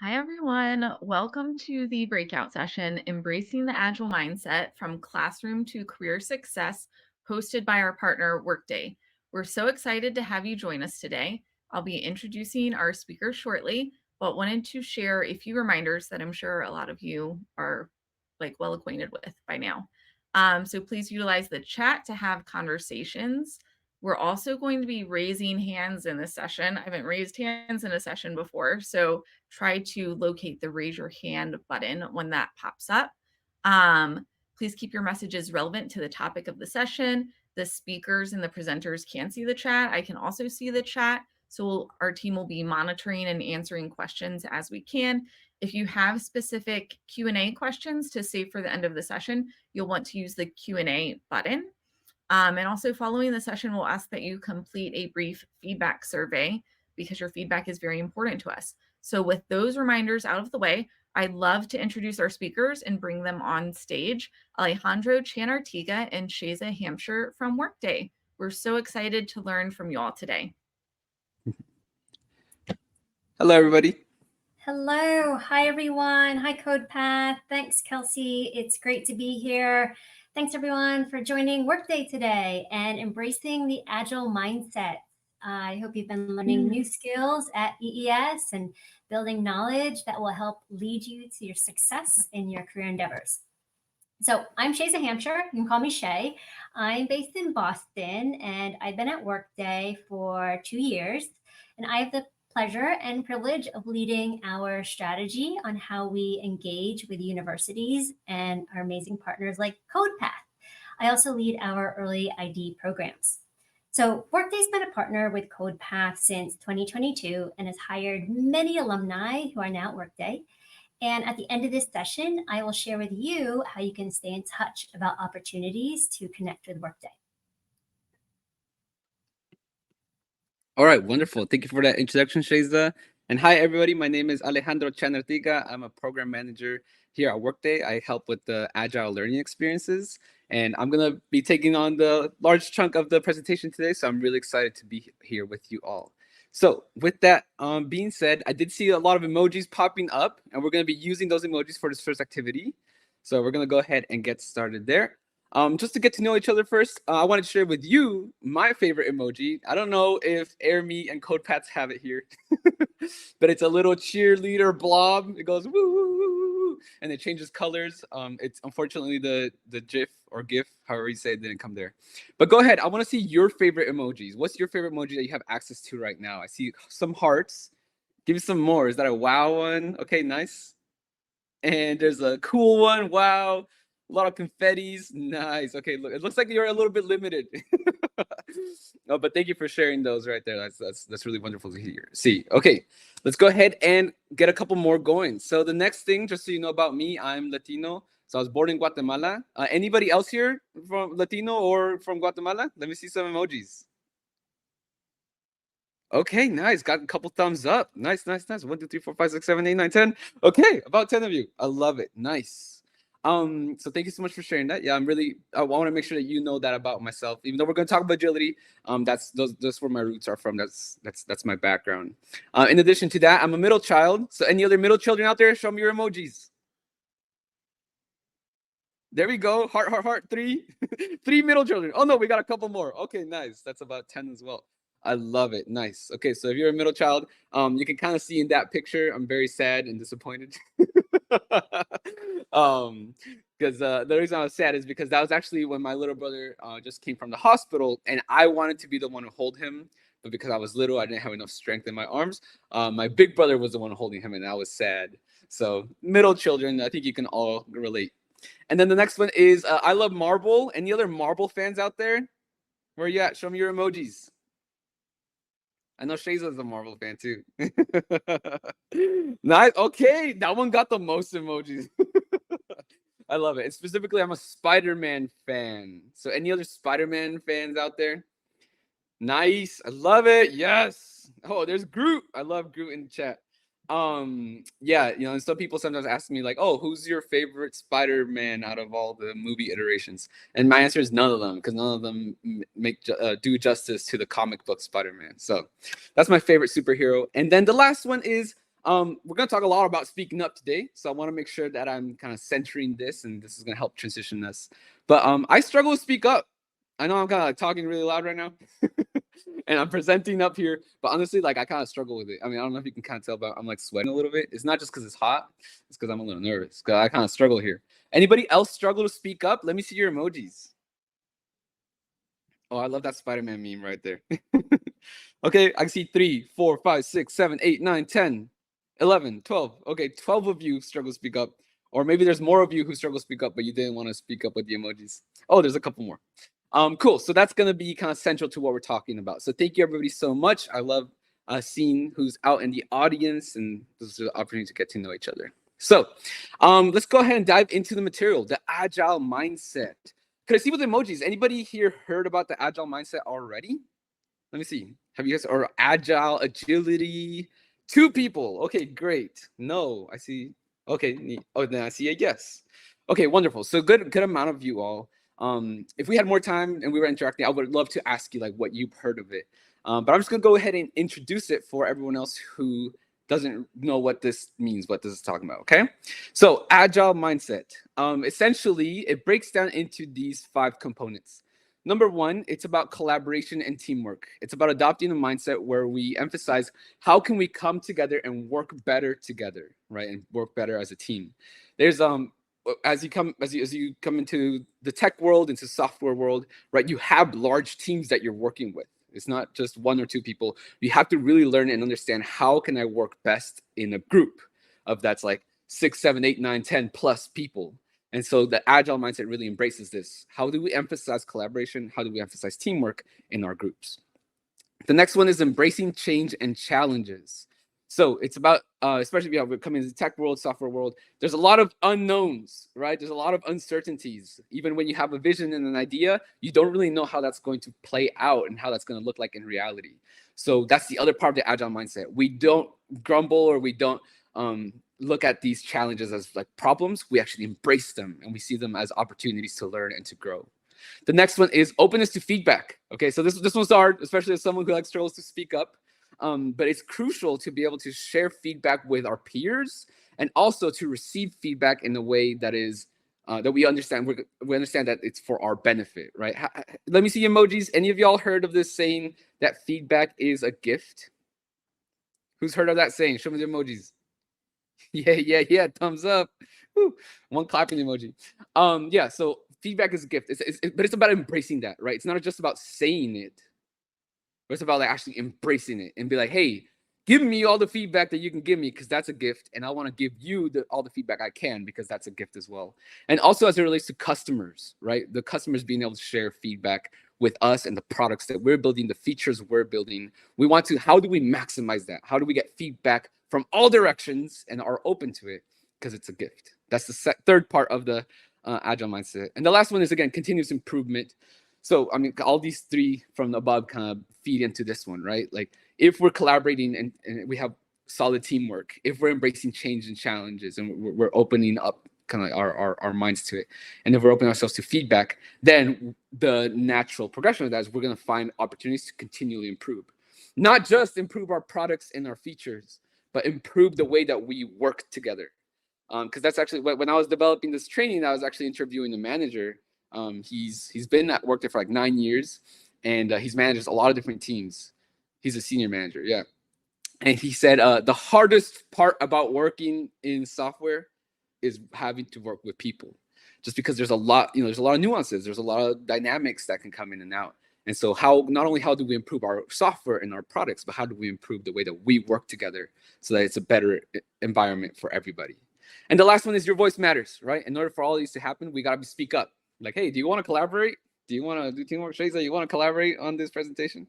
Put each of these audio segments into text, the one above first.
Hi, everyone. Welcome to the breakout session, Embracing the Agile Mindset from Classroom to Career Success, hosted by our partner, Workday. We're so excited to have you join us today. I'll be introducing our speakers shortly, but wanted to share a few reminders that I'm sure a lot of you are well acquainted with by now. So please utilize the chat to have conversations. We're also going to be raising hands in this session. I haven't raised hands in a session before, so try to locate the raise your hand button when that pops up. Please keep your messages relevant to the topic of the session. The speakers and the presenters can see the chat. I can also see the chat. So our team will be monitoring and answering questions as we can. If you have specific Q&A questions to save for the end of the session, you'll want to use the Q&A button. And also following the session, we'll ask that you complete a brief feedback survey because your feedback is very important to us. So with those reminders out of the way, I'd love to introduce our speakers and bring them on stage. Alejandro Chanartiga and Sheza Hampshire from Workday. We're so excited to learn from you all today. Hello, everybody. Hello. Hi, everyone. Hi, CodePath. Thanks, Kelsey. It's great to be here. Thanks, everyone, for joining Workday today and embracing the Agile Mindset. I hope you've been learning new skills at EES and building knowledge that will help lead you to your success in your career endeavors. So I'm Sheza Hampshire. You can call me Shay. I'm based in Boston, and I've been at Workday for 2 years. And I have the pleasure and privilege of leading our strategy on how we engage with universities and our amazing partners like CodePath. I also lead our early ID programs. So Workday's been a partner with CodePath since 2022 and has hired many alumni who are now at Workday. And at the end of this session, I will share with you how you can stay in touch about opportunities to connect with Workday. All right, wonderful. Thank you for that introduction, Sheza. And hi, everybody. My name is Alejandro Chanartiga. I'm a program manager here at Workday. I help with the Agile learning experiences. And I'm going to be taking on the large chunk of the presentation today. So I'm really excited to be here with you all. So with that being said, I did see a lot of emojis popping up, and we're going to be using those emojis for this first activity. So we're going to go ahead and get started there. Just to get to know each other first, I wanted to share with you my favorite emoji. I don't know if AirMe and CodePaths have it here, but it's a little cheerleader blob. It goes woo, woo, woo, woo, and it changes colors. It's unfortunately the GIF or GIF, however you say it, didn't come there. But go ahead. I want to see your favorite emojis. What's your favorite emoji that you have access to right now? I see some hearts. Give me some more. Is that a wow one? Okay, nice. And there's a cool one. Wow. A lot of confettis. Nice. Okay, look, it looks like you're a little bit limited. Oh, but thank you for sharing those right there. That's really wonderful to hear. See, okay, let's go ahead and get a couple more going. So the next thing, just so you know about me, I'm Latino. So I was born in Guatemala. Anybody else here from Latino or from Guatemala? Let me see some emojis. Okay, nice. Got a couple thumbs up. Nice, nice, nice. 1, 2, 3, 4, 5, 6, 7, 8, 9, 10. Okay, about 10 of you. I love it. Nice. So thank you so much for sharing that. Yeah, I want to make sure that you know that about myself. Even though we're going to talk about agility, that's where my roots are from. That's my background. In addition to that, I'm a middle child. So any other middle children out there, show me your emojis. There we go. Heart, heart, heart. 3. 3 middle children. Oh no, we got a couple more. Okay, nice. That's about 10 as well. I love it. Nice. Okay, so if you're a middle child, you can kind of see in that picture, I'm very sad and disappointed. Because the reason I was sad is because that was actually when my little brother just came from the hospital, and I wanted to be the one to hold him, but because I was little, I didn't have enough strength in my arms. My big brother was the one holding him, and I was sad. So middle children, I think you can all relate. And then the next one is I love Marvel. Any other Marvel fans out there? Where are you at? Show me your emojis. I know Sheza's a Marvel fan too. Nice. Okay, that one got the most emojis. I love it. And specifically, I'm a Spider-Man fan. So any other Spider-Man fans out there? Nice. I love it. Yes. Oh, there's Groot. I love Groot in the chat. Yeah, and some people sometimes ask me like, oh, who's your favorite Spider-Man out of all the movie iterations? And my answer is none of them, because none of them do justice to the comic book Spider-Man. So that's my favorite superhero. And then the last one is We're going to talk a lot about speaking up today. So I want to make sure that I'm kind of centering this, and this is going to help transition us. But I struggle to speak up. I know I'm kind of like talking really loud right now and I'm presenting up here, but honestly, like I kind of struggle with it. I mean, I don't know if you can kind of tell, but I'm like sweating a little bit. It's not just because it's hot. It's because I'm a little nervous, because I kind of struggle here. Anybody else struggle to speak up? Let me see your emojis. Oh, I love that Spider-Man meme right there. Okay, I see 3, 4, 5, 6, 7, 8, 9, 10, 11, 12. Okay, 12 of you struggle to speak up. Or maybe there's more of you who struggle to speak up, but you didn't want to speak up with the emojis. Oh, there's a couple more. Cool. So that's going to be kind of central to what we're talking about. So thank you, everybody, so much. I love seeing who's out in the audience, and this is an opportunity to get to know each other. So let's go ahead and dive into the material, the Agile Mindset. Could I see with emojis? Anybody here heard about the Agile Mindset already? Let me see. Have you guys, or Agile, Agility? 2 people. Okay, great. No, I see. Okay. Oh, then I see a yes. Okay, wonderful. So good amount of you all. If we had more time and we were interacting, I would love to ask you like what you've heard of it. But I'm just gonna go ahead and introduce it for everyone else who doesn't know what this means, what this is talking about, okay? So Agile Mindset. Essentially, it breaks down into these 5 components. Number 1, it's about collaboration and teamwork. It's about adopting a mindset where we emphasize how can we come together and work better together, right? And work better as a team. There's as you come into the tech world, into software world, right? You have large teams that you're working with. It's not just 1 or 2 people. You have to really learn and understand how can I work best in a group of that's like 6, 7, 8, 9, 10 plus people. And so the Agile Mindset really embraces this. How do we emphasize collaboration? How do we emphasize teamwork in our groups? The next one is embracing change and challenges. So it's about, especially if we're coming into the tech world, software world, there's a lot of unknowns, right? There's a lot of uncertainties. Even when you have a vision and an idea, you don't really know how that's going to play out and how that's going to look like in reality. So that's the other part of the Agile Mindset. We don't grumble or we don't look at these challenges as like problems. We actually embrace them and we see them as opportunities to learn and to grow. The next one is openness to feedback. Okay, so this one's hard, especially as someone who like struggles to speak up. But it's crucial to be able to share feedback with our peers and also to receive feedback in a way that is that we understand. We understand that it's for our benefit, right? Let me see emojis. Any of y'all heard of this saying that feedback is a gift? Who's heard of that saying? Show me the emojis. Yeah. Thumbs up. Woo. 1 clapping emoji. Yeah. So feedback is a gift. But it's about embracing that, right? It's not just about saying it. But it's about like actually embracing it and be like, hey, give me all the feedback that you can give me because that's a gift. And I want to give you all the feedback I can because that's a gift as well. And also as it relates to customers, right? The customers being able to share feedback with us and the products that we're building, the features we're building. We want to, how do we maximize that? How do we get feedback from all directions and are open to it? Because it's a gift. That's the 3rd part of the Agile Mindset. And the last one is, again, continuous improvement. So, I mean, all these 3 from the above kind of feed into this one, right? Like if we're collaborating and we have solid teamwork, if we're embracing change and challenges and we're opening up kind of our minds to it, and if we're opening ourselves to feedback, then the natural progression of that is we're going to find opportunities to continually improve. Not just improve our products and our features, but improve the way that we work together. Because that's actually when I was developing this training, I was actually interviewing the manager. He's been at Workday for like 9 years, and he's managed a lot of different teams. He's a senior manager, yeah. And he said the hardest part about working in software is having to work with people, just because there's a lot of nuances, there's a lot of dynamics that can come in and out. And so not only how do we improve our software and our products, but how do we improve the way that we work together so that it's a better environment for everybody. And the last one is your voice matters, right? In order for all these to happen, we got to speak up. Like, hey, do you want to collaborate? Do you want to do teamwork? Shayza, you want to collaborate on this presentation?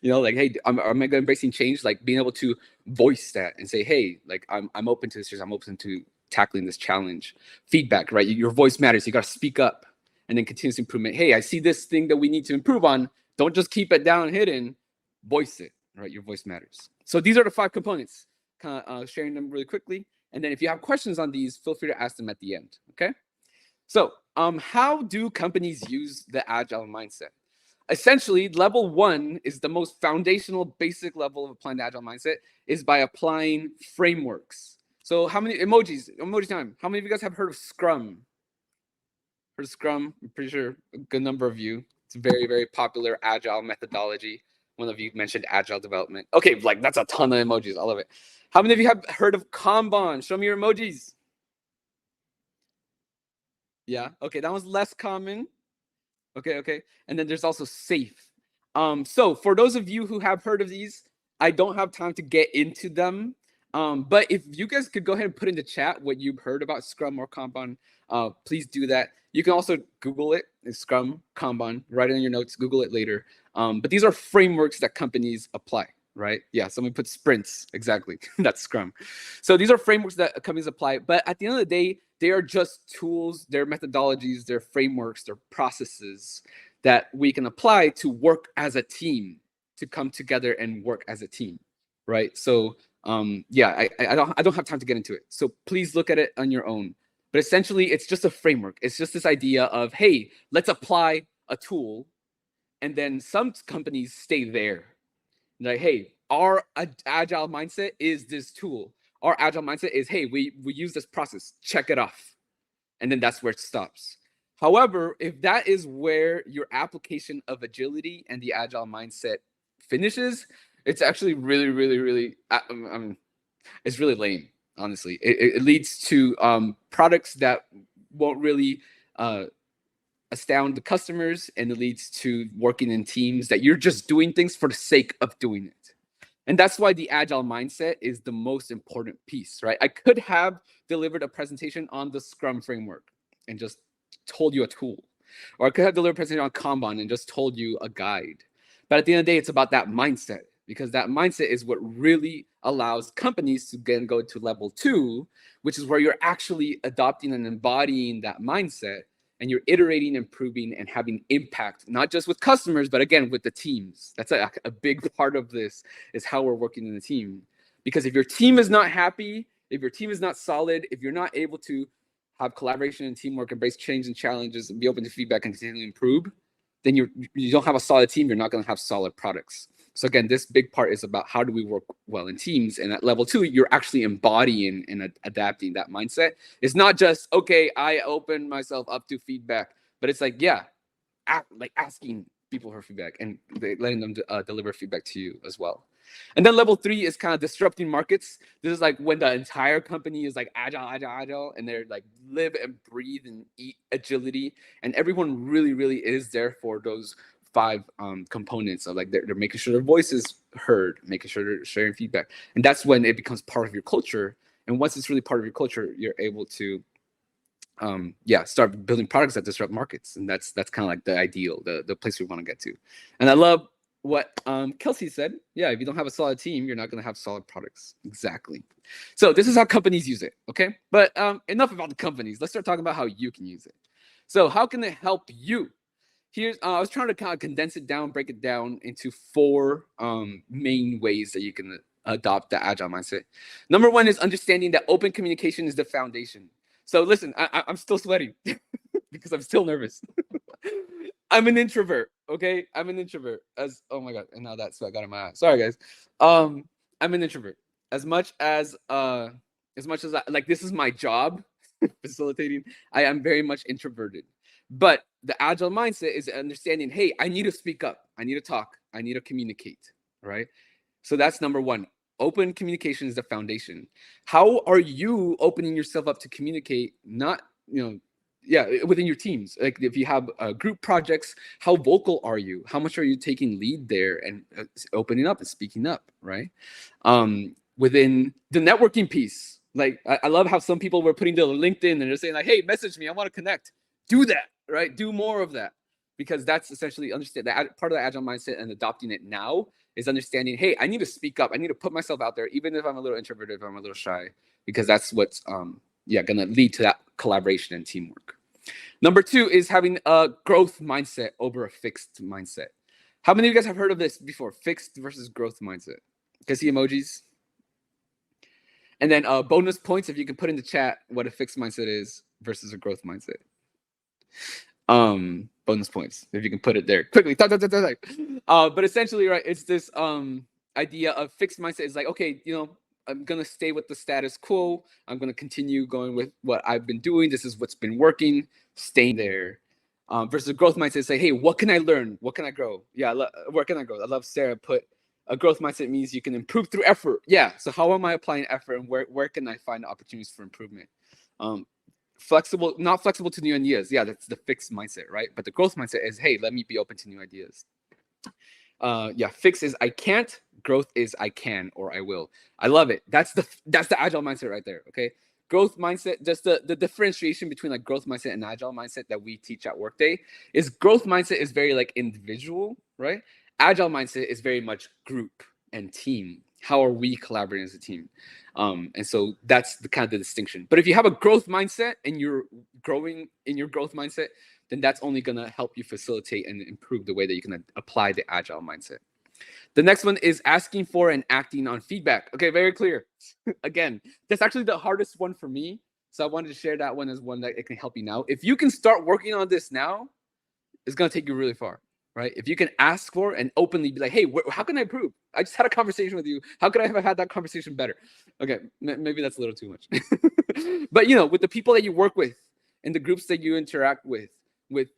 Like, hey, am I embracing change? Like being able to voice that and say, hey, like I'm open to this. I'm open to tackling this challenge. Feedback, right? Your voice matters. You got to speak up. And then continuous improvement. Hey, I see this thing that we need to improve on. Don't just keep it down hidden. Voice it, right? Your voice matters. So these are the 5 components. Kind of sharing them really quickly. And then if you have questions on these, feel free to ask them at the end, okay? So how do companies use the Agile Mindset? essentially, level 1 is the most foundational, basic level of applying the Agile mindset, is by applying frameworks. So how many emoji time? How many of you guys have heard of Scrum? Heard of Scrum? I'm pretty sure a good number of you. It's a very, very popular Agile methodology. One of you mentioned Agile development. Okay, like that's a ton of emojis. I love it. How many of you have heard of Kanban? Show me your emojis. Yeah, okay, that one's less common. Okay. And then there's also SAFe. So for those of you who have heard of these, I don't have time to get into them. But if you guys could go ahead and put in the chat what you've heard about Scrum or Kanban, please do that. You can also Google it, Scrum, Kanban, write it in your notes, Google it later. But these are frameworks that companies apply, right? Yeah, someone put sprints, exactly, that's Scrum. So these are frameworks that companies apply, but at the end of the day, they are just tools, they're methodologies, they're frameworks, they're processes that we can apply to work as a team, to come together and work as a team, right? So yeah, I don't have time to get into it. So please look at it on your own. But essentially, it's just a framework. It's just this idea of, hey, let's apply a tool, and then some companies stay there. Like, hey, our agile mindset is this tool. Our agile mindset is, hey, we use this process, check it off. And then that's where it stops. However, if that is where your application of agility and the agile mindset finishes, it's actually really, really, really, it's really lame, honestly. It leads to products that won't really astound the customers, and it leads to working in teams that you're just doing things for the sake of doing it. And that's why the agile mindset is the most important piece, right? I could have delivered a presentation on the Scrum framework and just told you a tool. Or I could have delivered a presentation on Kanban and just told you a guide. But at the end of the day, it's about that mindset, because that mindset is what really allows companies to then go to level 2, which is where you're actually adopting and embodying that mindset, and you're iterating, improving, and having impact, not just with customers, but again, with the teams. That's a big part of this, is how we're working in the team. Because if your team is not happy, if your team is not solid, if you're not able to have collaboration and teamwork, embrace change and challenges, and be open to feedback and continually improve, then you don't have a solid team, you're not gonna have solid products. So again, this big part is about how do we work well in teams. And at level 2, you're actually embodying and adapting that mindset. It's not just, okay, I open myself up to feedback, but it's like, yeah, like asking people for feedback and letting them deliver feedback to you as well. And then level 3 is kind of disrupting markets. This is like when the entire company is like agile, and they're like live and breathe and eat agility. And everyone really, really is there for those 5 components of like they're making sure their voice is heard, making sure they're sharing feedback. And that's when it becomes part of your culture. And once it's really part of your culture, you're able to start building products that disrupt markets. And that's kind of like the ideal, the place we want to get to. And I love what Kelsey said. Yeah, if you don't have a solid team, you're not going to have solid products. Exactly. So this is how companies use it. Okay, but enough about the companies. Let's start talking about how you can use it. So how can it help you? Here's I was trying to kind of condense it down, break it down into 4 main ways that you can adopt the agile mindset. Number 1 is understanding that open communication is the foundation. So listen, I'm still sweating because I'm still nervous. I'm an introvert, okay? I'm an introvert. Oh my god, and now that sweat got in my eye. Sorry guys. I'm an introvert. As much as like this is my job, facilitating, I am very much introverted. But the agile mindset is understanding, hey, I need to speak up, I need to talk, I need to communicate, right? So that's number 1. Open communication is the foundation. How are you opening yourself up to communicate? Not, within your teams. Like if you have group projects, how vocal are you? How much are you taking lead there and opening up and speaking up, right? Within the networking piece, like I love how some people were putting their LinkedIn and they're saying like, hey, message me, I want to connect. Do that, right? Do more of that, because that's essentially understand that part of the agile mindset, and adopting it now is understanding, hey, I need to speak up. I need to put myself out there, even if I'm a little introverted, if I'm a little shy, because that's what's going to lead to that collaboration and teamwork. Number 2 is having a growth mindset over a fixed mindset. How many of you guys have heard of this before? Fixed versus growth mindset. You guys see emojis? And then bonus points if you can put in the chat what a fixed mindset is versus a growth mindset. bonus points if you can put it there quickly. But essentially, right, it's this idea of fixed mindset is like, okay, I'm gonna stay with the status quo. I'm gonna continue going with what I've been doing. This is what's been working, staying there. Versus a growth mindset, say, hey, what can I learn? What can I grow? Yeah, where can I grow? I love Sarah put a growth mindset means you can improve through effort. Yeah. So how am I applying effort, and where can I find opportunities for improvement? Flexible, not flexible to new ideas. Yeah, that's the fixed mindset, right? But the growth mindset is, hey, let me be open to new ideas. Yeah, fix is I can't, growth is I can or I will. I love it. That's the agile mindset right there. Okay. Growth mindset, just the differentiation between like growth mindset and agile mindset that we teach at Workday is growth mindset is very like individual, right? Agile mindset is very much group and team. How are we collaborating as a team? And so that's the kind of the distinction. But if you have a growth mindset and you're growing in your growth mindset, then that's only going to help you facilitate and improve the way that you can apply the agile mindset. The next one is asking for and acting on feedback. Okay, very clear. Again, that's actually the hardest one for me. So I wanted to share that one as one that it can help you now. If you can start working on this now, it's going to take you really far, right? If you can ask for and openly be like, hey, how can I improve? I just had a conversation with you. How could I have had that conversation better? Okay, maybe that's a little too much. But, with the people that you work with and the groups that you interact with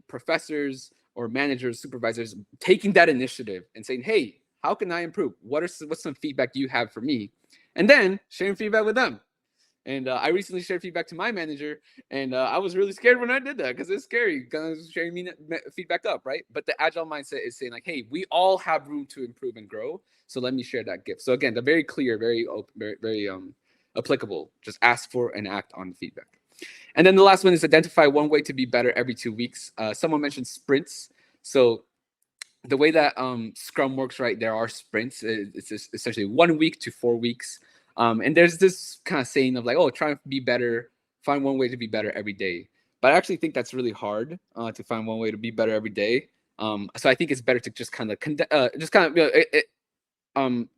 professors or managers, supervisors, taking that initiative and saying, hey, how can I improve? What's some feedback you have for me? And then sharing feedback with them. And I recently shared feedback to my manager, and I was really scared when I did that because it's scary, kind of sharing me feedback up, right? But the agile mindset is saying like, hey, we all have room to improve and grow, so let me share that gift. So again, the very clear, very open, very applicable. Just ask for and act on feedback. And then the last one is identify one way to be better every 2 weeks. Someone mentioned sprints. So the way that Scrum works, right, there are sprints. It's essentially 1 week to 4 weeks. And there's this kind of saying of like, oh, try to be better, find one way to be better every day. But I actually think that's really hard to find one way to be better every day. So I think it's better to just kind of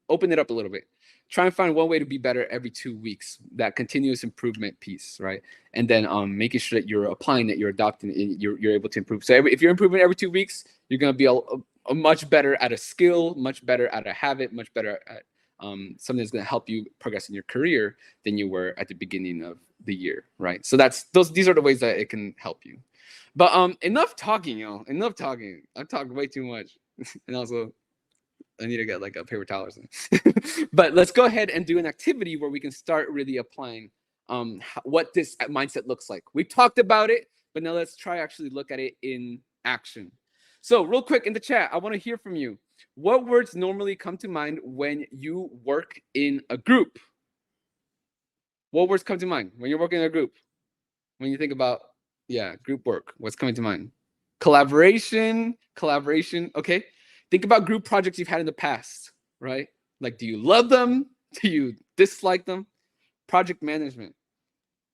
open it up a little bit. Try and find one way to be better every 2 weeks, that continuous improvement piece, right? And then making sure that you're applying it, you're adopting it, you're able to improve. So if you're improving every 2 weeks, you're going to be a much better at a skill, much better at a habit, much better at something that's going to help you progress in your career than you were at the beginning of the year, right? So these are the ways that it can help you. But enough talking, enough talking. I've talked way too much. And also, I need to get like a paper towel or something. But let's go ahead and do an activity where we can start really applying what this mindset looks like. We talked about it, but now let's try actually look at it in action. So real quick in the chat, I want to hear from you. What words normally come to mind when you work in a group? What words come to mind when you're working in a group? When you think about, group work, what's coming to mind? Collaboration. Okay. Think about group projects you've had in the past, right? Like, do you love them? Do you dislike them? Project management.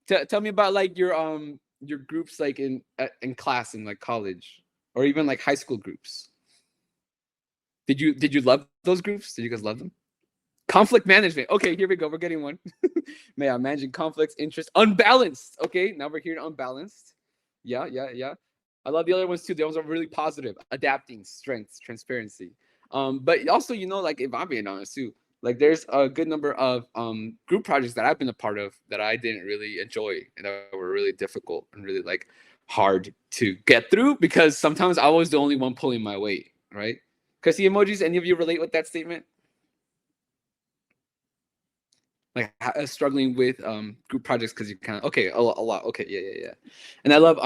Tell me about like your groups like in class in like college or even like high school groups. Did you love those groups? Did you guys love them? Conflict management. Okay, here we go. We're getting one. Managing conflicts, interests, unbalanced. Okay, now we're here to unbalanced. Yeah. I love the other ones too. The ones are really positive. Adapting, strengths, transparency. But also, like if I'm being honest too, like there's a good number of group projects that I've been a part of that I didn't really enjoy and that were really difficult and really like hard to get through because sometimes I was the only one pulling my weight, right? Because the emojis, any of you relate with that statement? Like struggling with group projects because you kind of a lot. Okay, yeah. And I love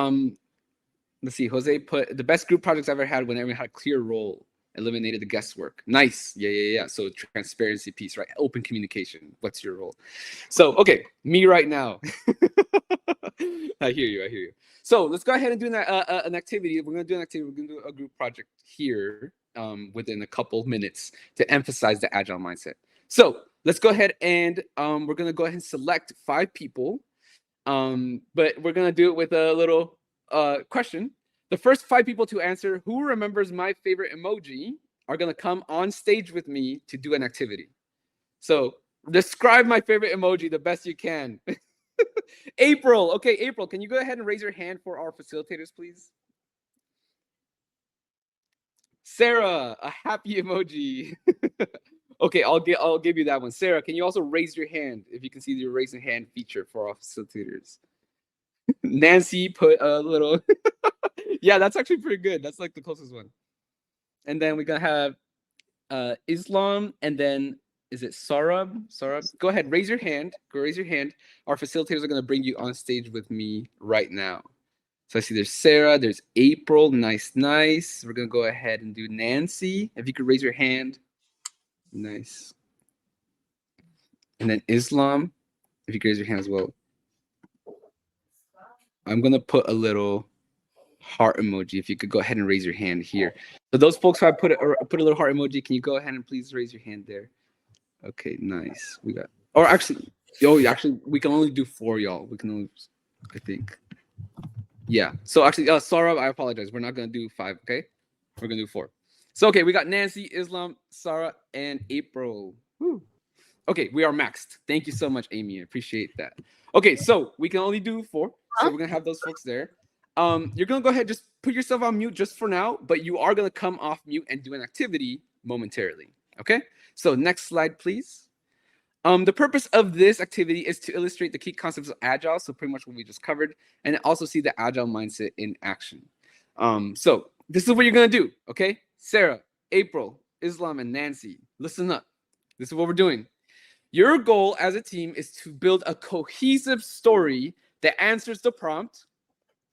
let's see, Jose put the best group projects I ever had when everyone had a clear role, eliminated the guesswork. Nice. Yeah. So transparency piece, right? Open communication. What's your role? So okay, me right now. I hear you. So let's go ahead and do an activity. We're gonna do a group project here within a couple minutes to emphasize the agile mindset. So let's go ahead and we're gonna go ahead and select 5 people. But we're gonna do it with a little question. The first 5 people to answer who remembers my favorite emoji are gonna come on stage with me to do an activity. So describe my favorite emoji the best you can. April. Okay, April, can you go ahead and raise your hand for our facilitators, please? Sarah, a happy emoji. Okay, I'll give you that one. Sarah, can you also raise your hand if you can see the raising hand feature for our facilitators? Nancy put a little. Yeah, that's actually pretty good. That's like the closest one. And then we're gonna have Islam, and then is it Sarab? Sarab, go ahead, raise your hand. Go raise your hand. Our facilitators are gonna bring you on stage with me right now. So I see there's Sarah, there's April, nice. We're gonna go ahead and do Nancy. If you could raise your hand, nice. And then Islam, if you could raise your hand as well. I'm gonna put a little heart emoji. If you could go ahead and raise your hand here. So those folks who I put a little heart emoji, can you go ahead and please raise your hand there? Okay, nice. We got, or actually, we can only do 4, y'all. We can only, I think. Yeah. So actually, Sarah, I apologize. We're not gonna do 5. Okay, we're gonna do 4. So okay, we got Nancy, Islam, Sarah, and April. Woo. Okay, we are maxed. Thank you so much, Amy. I appreciate that. Okay, so we can only do 4. So we're gonna have those folks there. You're gonna go ahead, just put yourself on mute just for now, but you are gonna come off mute and do an activity momentarily. Okay. So next slide, please. The purpose of this activity is to illustrate the key concepts of Agile, so pretty much what we just covered, and also see the Agile mindset in action. So this is what you're gonna do, okay? Sarah, April, Islam, and Nancy, listen up. This is what we're doing. Your goal as a team is to build a cohesive story that answers the prompt,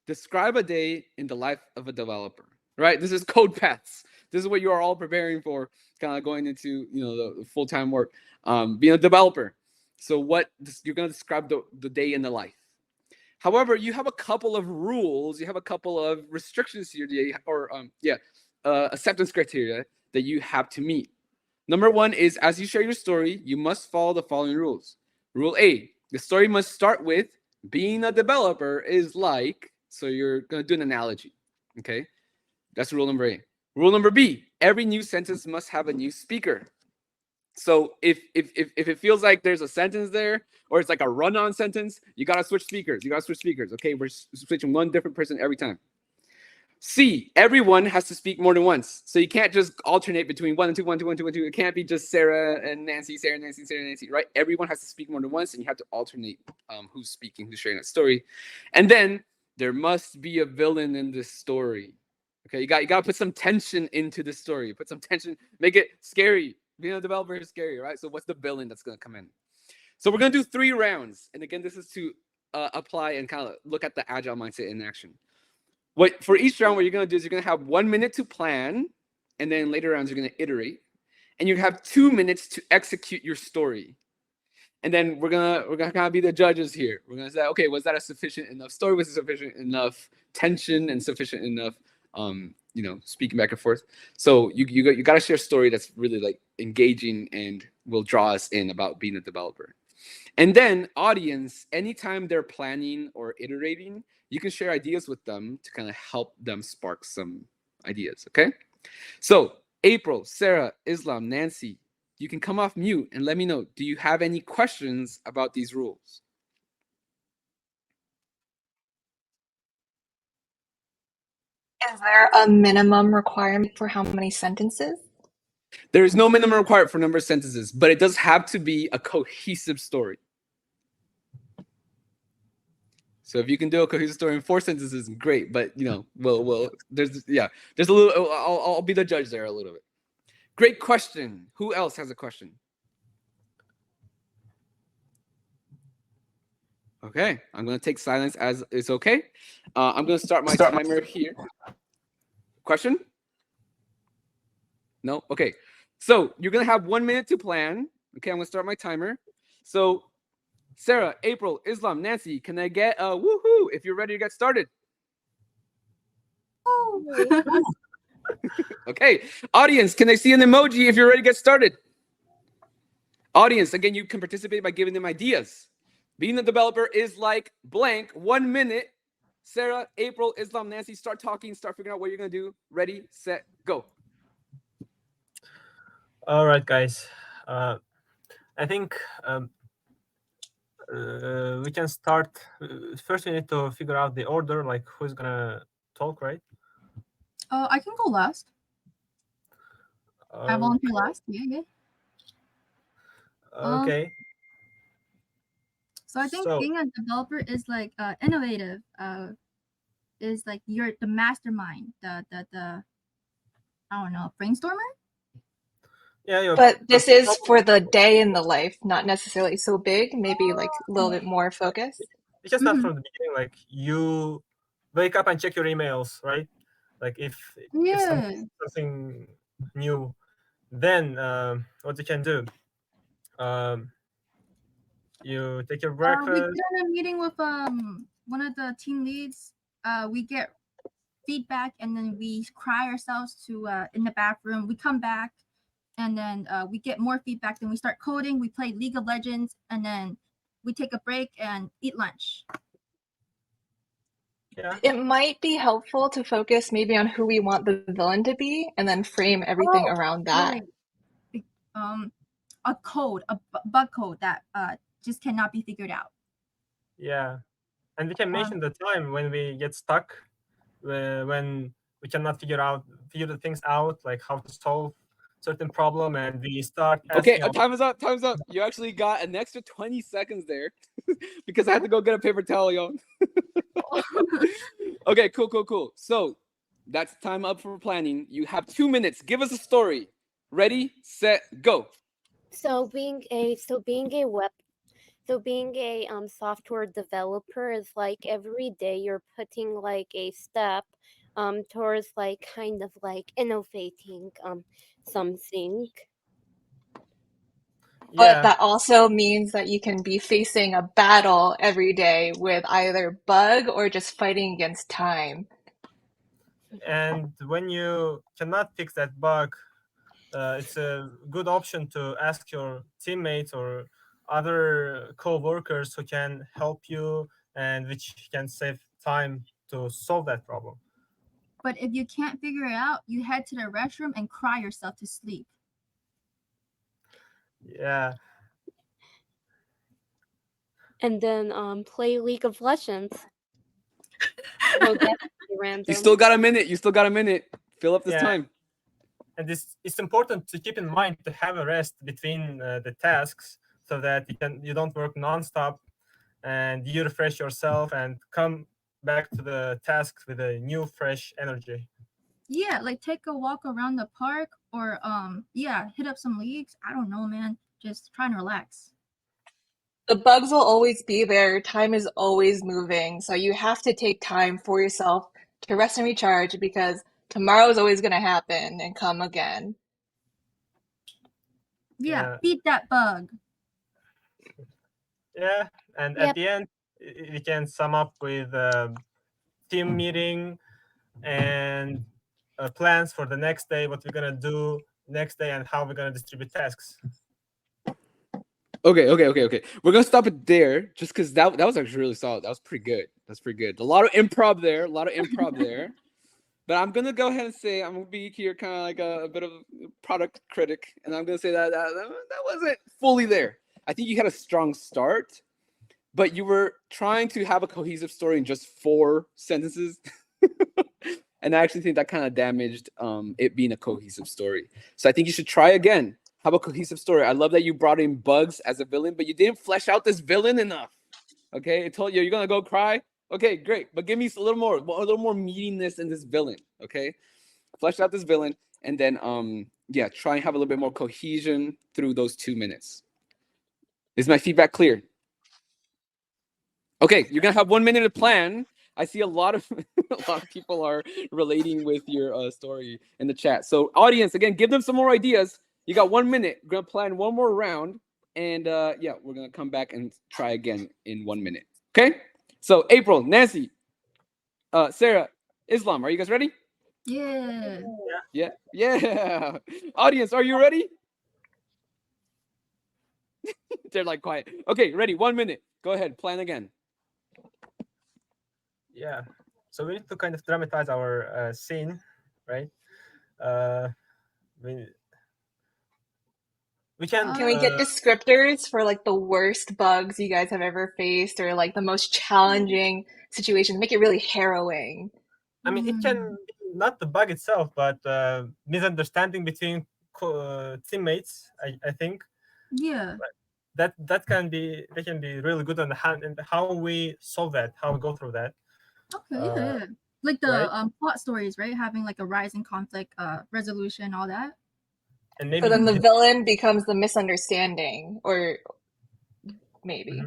describe a day in the life of a developer, right? This is CodePaths. This is what you are all preparing for, kind of going into, the full-time work, being a developer. So you're going to describe the day in the life. However, you have a couple of rules, you have a couple of restrictions here, or acceptance criteria that you have to meet. Number 1 is, as you share your story, you must follow the following rules. Rule A, the story must start with, being a developer is like, so you're going to do an analogy, okay? That's rule number A. Rule number B, every new sentence must have a new speaker. So if it feels like there's a sentence there, or it's like a run-on sentence, you got to switch speakers. Okay? We're switching one different person every time. C, everyone has to speak more than once. So you can't just alternate between 1 and 2, 1, 2, 1, 2, 1, 2. It can't be just Sarah and Nancy, Sarah, Nancy, Sarah, Nancy, right? Everyone has to speak more than once, and you have to alternate who's speaking, who's sharing that story. And then there must be a villain in this story. Okay, you got to put some tension into the story. Put some tension, make it scary. Being a developer is scary, right? So what's the villain that's going to come in? So we're going to do 3 rounds. And again, this is to apply and kind of look at the Agile mindset in action. For each round, what you're going to do is you're going to have 1 minute to plan, and then later rounds you're going to iterate, and you have 2 minutes to execute your story. And then we're gonna kind of be the judges here. We're gonna say, okay, was that a sufficient enough story? Was it sufficient enough tension and sufficient enough, speaking back and forth? So you got to share a story that's really like engaging and will draw us in about being a developer. And then audience, anytime they're planning or iterating, you can share ideas with them to kind of help them spark some ideas, okay? So April, Sarah, Islam, Nancy, you can come off mute and let me know, do you have any questions about these rules? Is there a minimum requirement for how many sentences? There is no minimum requirement for number of sentences, but it does have to be a cohesive story. So if you can do a cohesive story in 4 sentences, great. But there's a little. I'll be the judge there a little bit. Great question. Who else has a question? Okay, I'm gonna take silence as it's okay. I'm gonna start my timer here. Question? No? Okay. So you're gonna have 1 minute to plan. Okay, I'm gonna start my timer. So Sarah, April, Islam, Nancy, can I get a woohoo if you're ready to get started? Oh. Okay. Audience, can I see an emoji if you're ready to get started? Audience, again, you can participate by giving them ideas. Being a developer is like blank. 1 minute. Sarah, April, Islam, Nancy, start talking, start figuring out what you're going to do. Ready, set, go. All right, guys. I think we can start. First, we need to figure out the order, like who's going to talk, right? I can go last. I volunteer last. Yeah. Okay. So I think So- being a developer is like innovative. Is like you're the mastermind, the I don't know, brainstormer. Yeah, But this is for the day in the life, not necessarily so big, maybe like a little bit more focused. It's just not from the beginning. Like you wake up and check your emails, right? Like if something new, then what you can do, you take your We breakfast. get in a meeting with one of the team leads. We get feedback and then we cry ourselves to in the bathroom. We come back and then we get more feedback. Then we start coding. We play League of Legends and then we take a break and eat lunch. Yeah. It might be helpful to focus maybe on who we want the villain to be and then frame everything around that. Right. A code, a bug code that just cannot be figured out. Yeah, and we can mention the time when we get stuck, when we cannot figure the things out, like how to solve certain problem, and we start Okay, asking. time is up. Time's up. You actually got an extra 20 seconds there because I had to go get a paper towel, y'all. Okay, cool. So that's time up for planning. You have 2 minutes. Give us a story. Ready, set, go. So being a software developer is like every day you're putting like a step towards like kind of like innovating something. But that also means that you can be facing a battle every day with either bug or just fighting against time. And when you cannot fix that bug, it's a good option to ask your teammates or other co-workers who can help you and which can save time to solve that problem. But if you can't figure it out, you head to the restroom and cry yourself to sleep. Yeah. And then play League of Legends. So that's random. You still got a minute. Fill up this time. And it's important to keep in mind to have a rest between the tasks so that you don't work nonstop and you refresh yourself and come back to the tasks with a new fresh energy. Yeah, like take a walk around the park or hit up some leagues. I don't know, man. Just try and relax. The bugs will always be there. Time is always moving. So you have to take time for yourself to rest and recharge because tomorrow is always going to happen and come again. Yeah, beat that bug. Yeah, and at the end, we can sum up with a team meeting and plans for the next day, what we're going to do next day, and how we're going to distribute tasks. Okay. We're gonna stop it there, just because that was actually really solid. That was pretty good. That's pretty good. A lot of improv there. But I'm gonna go ahead and say I'm gonna be here, kind of like a bit of a product critic, and I'm gonna say that wasn't fully there. I think you had a strong start, but you were trying to have a cohesive story in just 4 sentences. And I actually think that kind of damaged it being a cohesive story. So I think you should try again. Have a cohesive story. I love that you brought in bugs as a villain, but you didn't flesh out this villain enough. Okay, I told you you're gonna go cry. Okay, great, but give me a little more meatiness in this villain. Okay, flesh out this villain, and then try and have a little bit more cohesion through those 2 minutes. Is my feedback clear? Okay, you're gonna have 1 minute to plan. I see a lot of people are relating with your story in the chat. So audience, again, give them some more ideas. You got 1 minute. We're gonna plan one more round, and we're gonna come back and try again in 1 minute. Okay? So April, Nancy, Sarah, Islam, are you guys ready? Yeah. Audience, are you ready? They're like quiet. Okay, ready. 1 minute. Go ahead. Plan again. Yeah. So we need to kind of dramatize our scene, right? We can. Can we get descriptors for like the worst bugs you guys have ever faced, or like the most challenging situation? Make it really harrowing. I mean, it can be not the bug itself, but misunderstanding between teammates. I think Yeah. that can be really good on how we solve that, how we go through that. Okay. Yeah. Like the Right. plot stories, right? Having like a rise in conflict, resolution, all that. And So maybe then the villain becomes the misunderstanding, or maybe.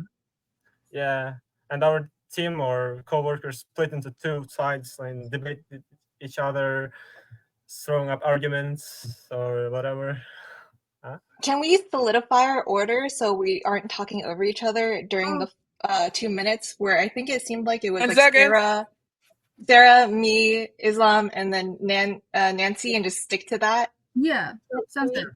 Yeah, and our team or coworkers split into two sides and debate each other, throwing up arguments or whatever. Can we solidify our order so we aren't talking over each other during the 2 minutes? Where I think it seemed like it was 10 like seconds. Sarah, me, Islam, and then Nancy, and just stick to that. Yeah. Sounds We good.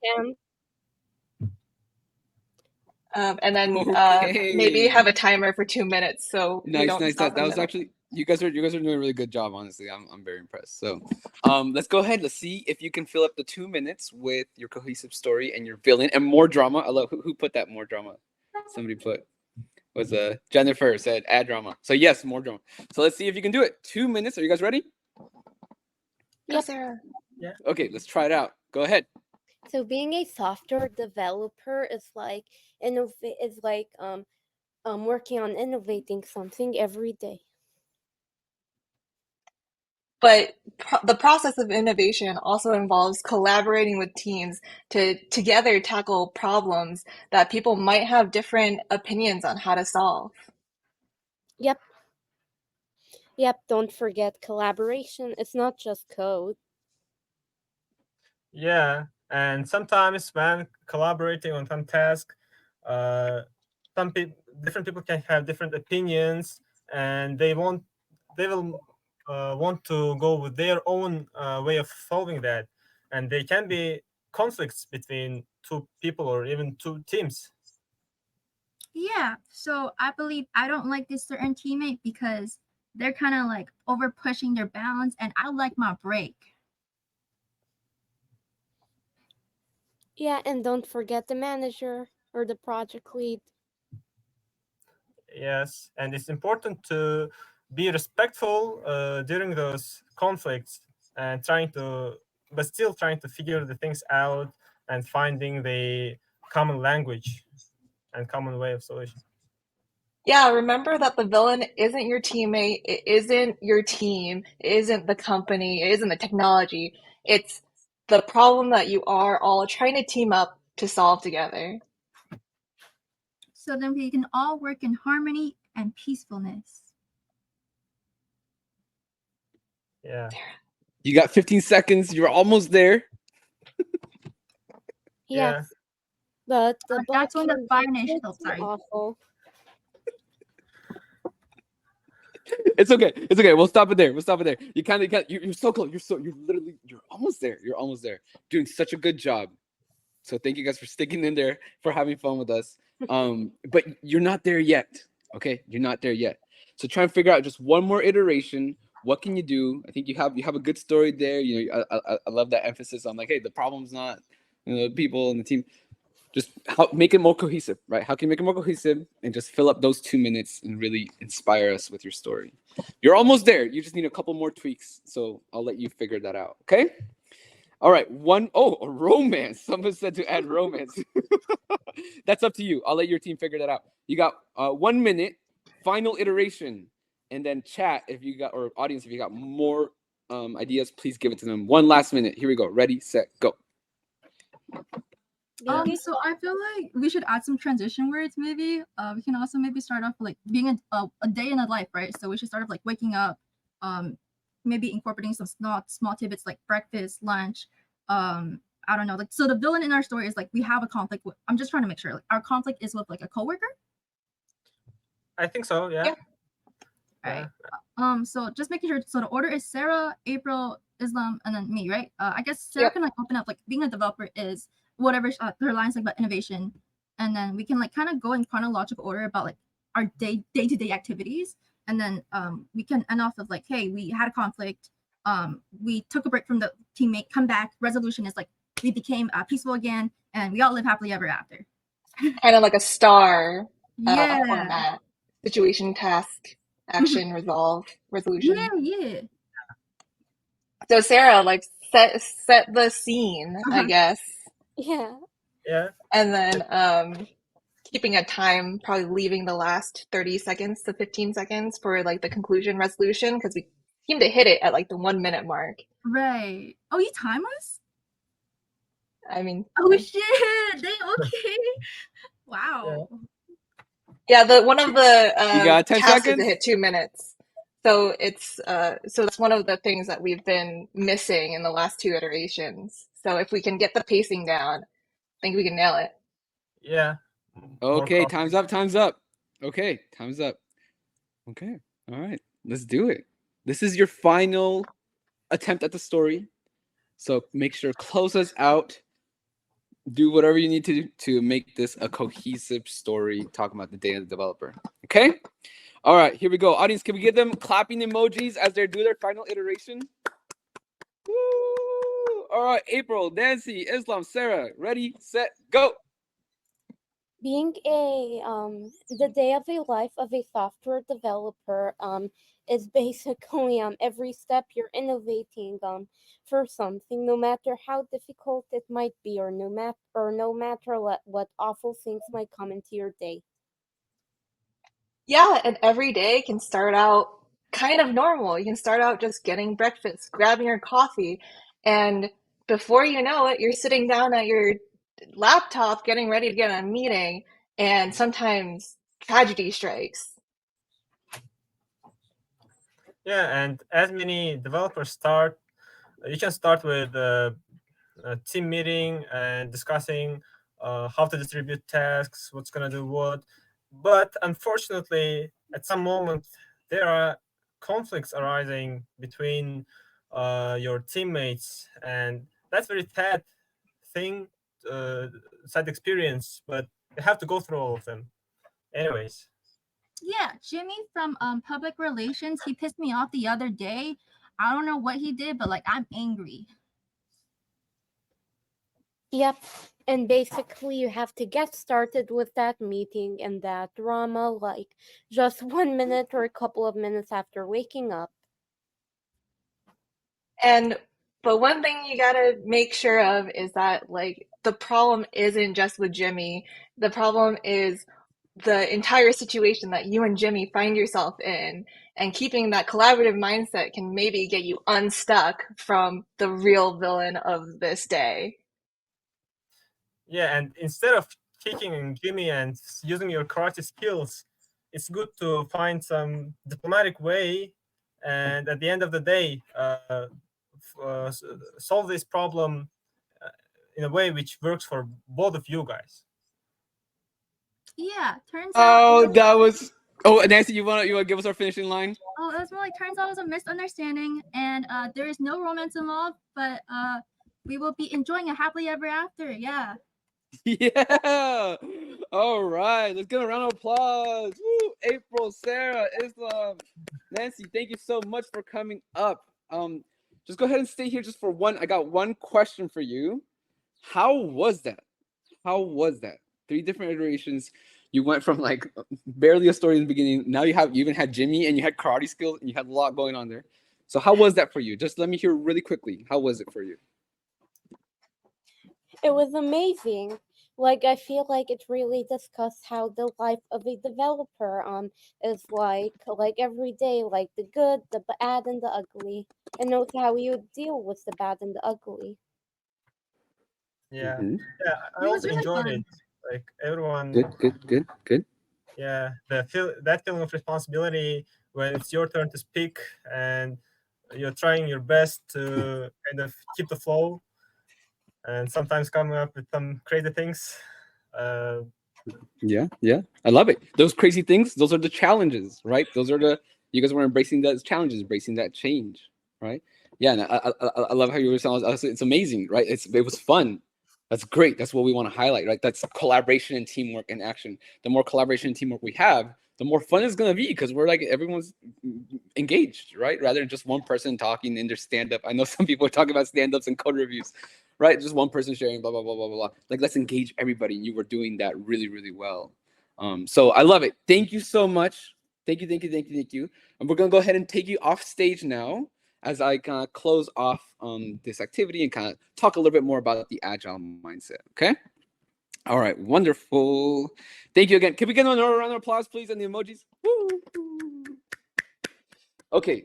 can. And then Okay. maybe have a timer for 2 minutes so we Nice, don't nice. stop That in was the middle. actually you guys are doing a really good job. Honestly, I'm very impressed. So, let's go ahead. Let's see if you can fill up the 2 minutes with your cohesive story and your villain and more drama. I love who put that more drama. Somebody put was Jennifer said add drama. So yes, more drama. So let's see if you can do it. 2 minutes. Are you guys ready? Go, Yep. Sarah. Yeah. Okay, let's try it out. Go ahead. So being a software developer is like working on innovating something every day. But the process of innovation also involves collaborating with teams to together tackle problems that people might have different opinions on how to solve. Yep. Don't forget collaboration. It's not just code. Yeah, and sometimes when collaborating on some task, different people can have different opinions, and they will want to go with their own way of solving that, and they can be conflicts between two people or even two teams. Yeah. So I believe I don't like this certain teammate because they're kind of like over pushing their bounds, and I like my break. Yeah, and don't forget the manager or the project lead. Yes, and it's important to be respectful during those conflicts and still trying to figure the things out and finding the common language and common way of solution. Yeah, remember that the villain isn't your teammate, it isn't your team, it isn't the company, it isn't the technology. It's the problem that you are all trying to team up to solve together. So then we can all work in harmony and peacefulness. Yeah. You got 15 seconds. You're almost there. Yes. But the That's when the can fire be nation. pretty Sorry. awful. It's okay. It's okay. We'll stop it there. You kind of you're so close. You're almost there. You're almost there. Doing such a good job. So thank you guys for sticking in there, for having fun with us. But you're not there yet. Okay, you're not there yet. So try and figure out just one more iteration. What can you do? I think you have a good story there. You know, I love that emphasis on like, hey, the problem's not people and the team. Just make it more cohesive, right? How can you make it more cohesive and just fill up those 2 minutes and really inspire us with your story? You're almost there. You just need a couple more tweaks. So I'll let you figure that out. Okay. All right. A romance. Someone said to add romance. That's up to you. I'll let your team figure that out. You got 1 minute, final iteration, and then chat if you got, or audience, if you got more ideas, please give it to them. 1 last minute. Here we go. Ready, set, go. Yeah. So I feel like we should add some transition words maybe. We can also maybe start off like being a day in a life, right? So we should start off like waking up, maybe incorporating some small tidbits like breakfast, lunch. I don't know. Like, so the villain in our story is like we have a conflict with, I'm just trying to make sure like our conflict is with like a coworker. I think so. Yeah. All right. So just making sure. So the order is Sarah, April, Islam, and then me, right? I guess Sarah can like open up like being a developer is whatever her lines like about innovation, and then we can like kind of go in chronological order about like our day-to-day activities, and then we can end off of like, hey, we had a conflict, we took a break from the teammate, come back, resolution is like we became peaceful again, and we all live happily ever after. Kind of like a star Yeah. format. Situation, task, action, resolve, resolution. Yeah. So Sarah, like set the scene, I guess. Yeah. Yeah. And then keeping a time, probably leaving the last 30 seconds to 15 seconds for like the conclusion resolution, because we seem to hit it at like the 1 minute mark. Right. Oh, you time us? I mean, Oh shit! Dang, okay. Wow. yeah, one of the You got 10 tasks is to seconds? hit 2 minutes. So it's so that's one of the things that we've been missing in the last 2 iterations. So if we can get the pacing down, I think we can nail it. Yeah. Okay, time's up. Time's up. Okay, time's up. Okay, all right, let's do it. This is your final attempt at the story. So make sure close us out. Do whatever you need to make this a cohesive story talking about the day of the developer. Okay? All right, here we go. Audience, can we give them clapping emojis as they do their final iteration? Woo! All right, April, Nancy, Islam, Sarah, ready, set, go. Being the day of a life of a software developer is basically every step you're innovating for something, no matter how difficult it might be, or no matter what awful things might come into your day. Yeah, and every day can start out kind of normal. You can start out just getting breakfast, grabbing your coffee, and before you know it, you're sitting down at your laptop getting ready to get on a meeting, and sometimes tragedy strikes. Yeah, and as many developers start, you can start with a team meeting and discussing how to distribute tasks, what's gonna do what. But unfortunately, at some moment, there are conflicts arising between your teammates, and that's very sad thing, sad experience. But you have to go through all of them, anyways. Yeah, Jimmy from public relations, he pissed me off the other day. I don't know what he did, but like I'm angry. Yep. And basically, you have to get started with that meeting and that drama like just 1 minute or a couple of minutes after waking up. But one thing you gotta make sure of is that like the problem isn't just with Jimmy. The problem is the entire situation that you and Jimmy find yourself in, and keeping that collaborative mindset can maybe get you unstuck from the real villain of this day. Yeah, and instead of kicking Jimmy and using your karate skills, it's good to find some diplomatic way, and at the end of the day, solve this problem in a way which works for both of you guys. Yeah, turns Oh, out. that was. Oh, Nancy, you wanna give us our finishing line? Oh, that's more like turns out it was a misunderstanding, and there is no romance involved, but we will be enjoying a happily ever after. Yeah. Yeah. All right. Let's give a round of applause. Woo! April, Sarah, Islam, Nancy, thank you so much for coming up. Just go ahead and stay here just for one. I got one question for you. How was that? How was that? 3 different iterations. You went from like barely a story in the beginning. Now you even had Jimmy and you had karate skills and you had a lot going on there. So how was that for you? Just let me hear really quickly. How was it for you? It was amazing. Like, I feel like it really discussed how the life of a developer is like every day, like the good, the bad, and the ugly, and also how you deal with the bad and the ugly. Yeah, Mhm. yeah, I It was also really enjoyed fun. it. Like everyone, Good. yeah, that feeling of responsibility when it's your turn to speak and you're trying your best to kind of keep the flow, and sometimes coming up with some crazy things. Yeah. I love it. Those crazy things, those are the challenges, right? You guys were embracing those challenges, embracing that change, right? Yeah, and I love how you were saying it's amazing, right? It was fun. That's great. That's what we want to highlight, right? That's collaboration and teamwork in action. The more collaboration and teamwork we have, the more fun it's gonna be because we're like everyone's engaged, right? Rather than just one person talking in their stand-up. I know some people are talking about stand-ups and code reviews, right? Just one person sharing, blah blah blah blah blah. Like let's engage everybody. And you were doing that really really well. So I love it. Thank you so much. Thank you. And we're gonna go ahead and take you off stage now. as I kind of close off this activity and kind of talk a little bit more about the Agile mindset, okay? All right, wonderful. Thank you again. Can we get another round of applause, please, and the emojis? Woo! Okay,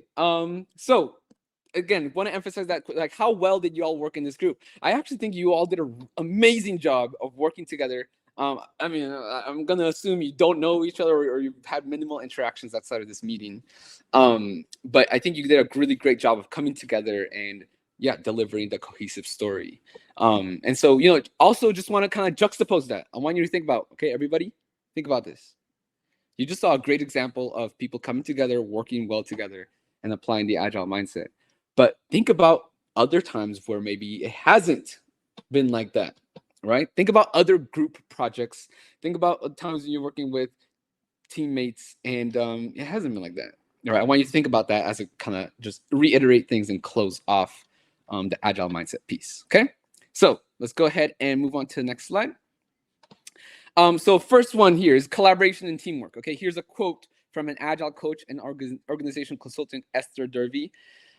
so again, want to emphasize that, like, how well did you all work in this group? I actually think you all did an amazing job of working together. I mean, I'm gonna assume you don't know each other, or you've had minimal interactions outside of this meeting. But I think you did a really great job of coming together and, yeah, delivering the cohesive story. And so, you know, also just want to kind of juxtapose that. I want you to think about, okay, everybody, think about this. You just saw a great example of people coming together, working well together, and applying the Agile mindset. But think about other times where maybe it hasn't been like that, right? Think about other group projects. Think about times when you're working with teammates and it hasn't been like that. All right, I want you to think about that as a kind of just reiterate things and close off the Agile mindset piece, okay? So let's go ahead and move on to the next slide. So first one here is collaboration and teamwork. Okay, here's a quote from an Agile coach and organization consultant, Esther Dervey.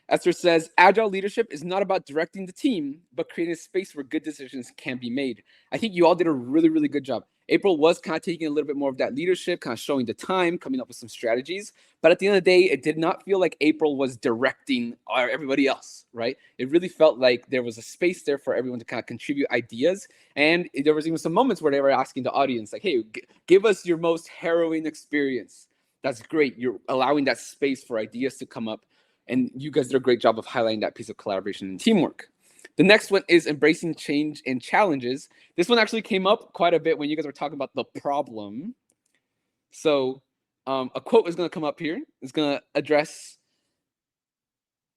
Esther says, Agile leadership is not about directing the team, but creating a space where good decisions can be made. I think you all did a really, really good job. April was kind of taking a little bit more of that leadership, kind of showing the time, coming up with some strategies. But at the end of the day, it did not feel like April was directing everybody else, right? It really felt like there was a space there for everyone to kind of contribute ideas. And there was even some moments where they were asking the audience, like, hey, give us your most harrowing experience. That's great. You're allowing that space for ideas to come up. And you guys did a great job of highlighting that piece of collaboration and teamwork. The next one is embracing change and challenges. This one actually came up quite a bit when you guys were talking about the problem. So a quote is going to come up here. It's going to address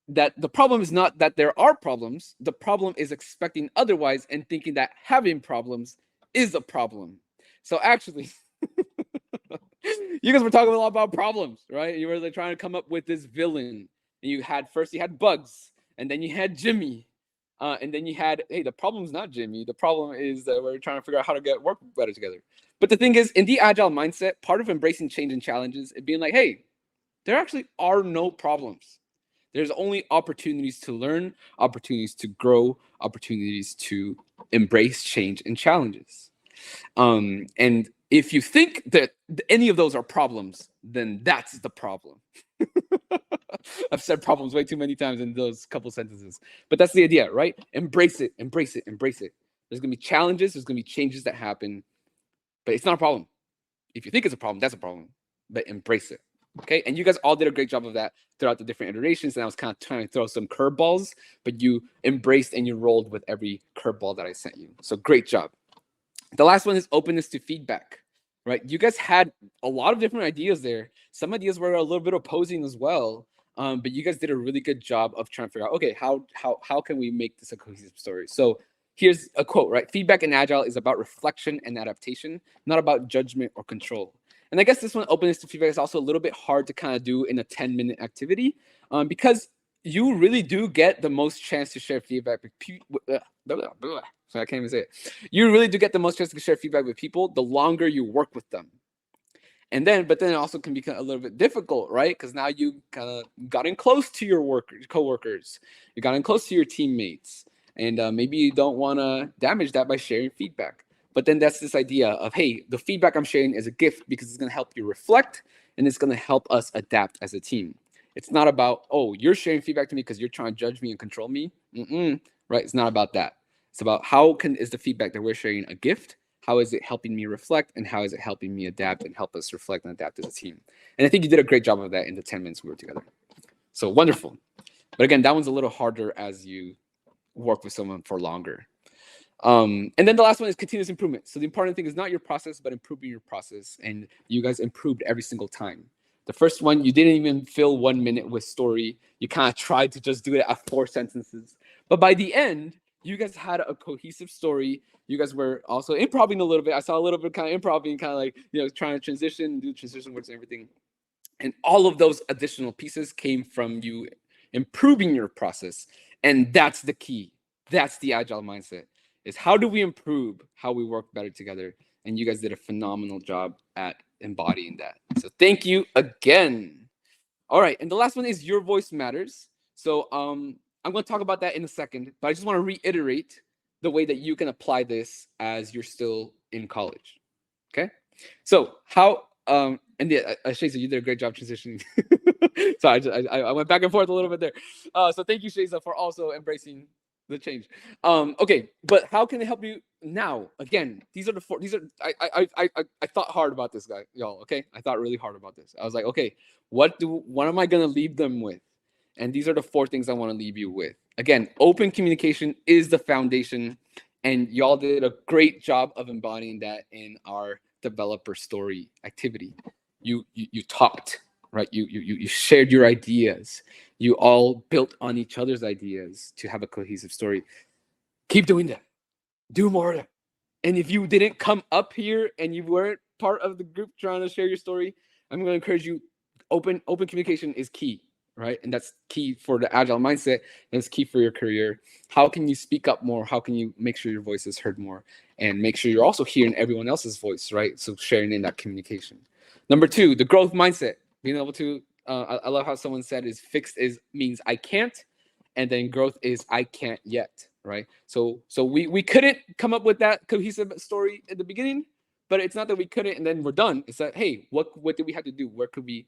that the problem is not that there are problems. The problem is expecting otherwise and thinking that having problems is a problem. So actually, you guys were talking a lot about problems, right? You were like trying to come up with this villain. And you had Bugs, and then you had Jimmy. And then you had, hey, the problem's not Jimmy. The problem is that we're trying to figure out how to work better together. But the thing is, in the Agile mindset, part of embracing change and challenges is being like, hey, there actually are no problems. There's only opportunities to learn, opportunities to grow, opportunities to embrace change and challenges. And if you think that any of those are problems, then that's the problem. I've said problems way too many times in those couple sentences, but that's the idea, right? Embrace it, embrace it, embrace it. There's gonna be challenges, there's gonna be changes that happen, but it's not a problem. If you think it's a problem, that's a problem, but embrace it, okay? And you guys all did a great job of that throughout the different iterations, and I was kind of trying to throw some curveballs, but you embraced and you rolled with every curveball that I sent you. So great job. The last one is openness to feedback, right? You guys had a lot of different ideas there. Some ideas were a little bit opposing as well. But you guys did a really good job of trying to figure out, okay, how can we make this a cohesive story? So here's a quote, right? Feedback in Agile is about reflection and adaptation, not about judgment or control. And I guess this one, openness to feedback, is also a little bit hard to kind of do in a 10-minute activity because you really do get the most chance to share feedback with people. So I can't even say it. You really do get the most chance to share feedback with people the longer you work with them. And then, but then it also can become a little bit difficult, right? Because now you kind of gotten close to your coworkers, you gotten close to your teammates, and maybe you don't want to damage that by sharing feedback. But then that's this idea of, hey, the feedback I'm sharing is a gift because it's going to help you reflect and it's going to help us adapt as a team. It's not about, oh, you're sharing feedback to me because you're trying to judge me and control me, right? It's not about that. It's about is the feedback that we're sharing a gift? How is it helping me reflect, and how is it helping me adapt and help us reflect and adapt as a team? And I think you did a great job of that in the 10 minutes we were together. So wonderful. But again, that one's a little harder as you work with someone for longer. And then the last one is continuous improvement. So the important thing is not your process, but improving your process. And you guys improved every single time. The first one, you didn't even fill 1 minute with story. You kind of tried to just do it at 4 sentences. But by the end, you guys had a cohesive story. You guys were also improvising a little bit. I saw a little bit kind of improvising, kind of like, trying to transition, do transition words and everything. And all of those additional pieces came from you improving your process. And that's the key. That's the Agile mindset, is how do we improve how we work better together? And you guys did a phenomenal job at embodying that. So thank you again. All right. And the last one is your voice matters. So I'm going to talk about that in a second, but I just want to reiterate the way that you can apply this as you're still in college. Okay. So how and yeah, Shayza, you did a great job transitioning. So I went back and forth a little bit there. So thank you, Shayza, for also embracing the change. Okay, but how can it help you now? Again, these are the four. These are I thought hard about this, guy, y'all. Okay, I thought really hard about this. I was like, okay, what am I gonna leave them with? And these are the four things I want to leave you with. Again, open communication is the foundation, and y'all did a great job of embodying that in our developer story activity. You talked, right? You shared your ideas. You all built on each other's ideas to have a cohesive story. Keep doing that. Do more of that. And if you didn't come up here and you weren't part of the group trying to share your story, I'm going to encourage you. Open communication is key, right? And that's key for the agile mindset, and it's key for your career. How can you speak up more? How can you make sure your voice is heard more, and make sure you're also hearing everyone else's voice, right? So sharing in that communication. Number 2, the growth mindset. Being able to I love how someone said is fixed means I can't, and then growth is I can't yet, right? So we couldn't come up with that cohesive story at the beginning, but it's not that we couldn't and then we're done. It's that, hey, what did we have to do? Where could we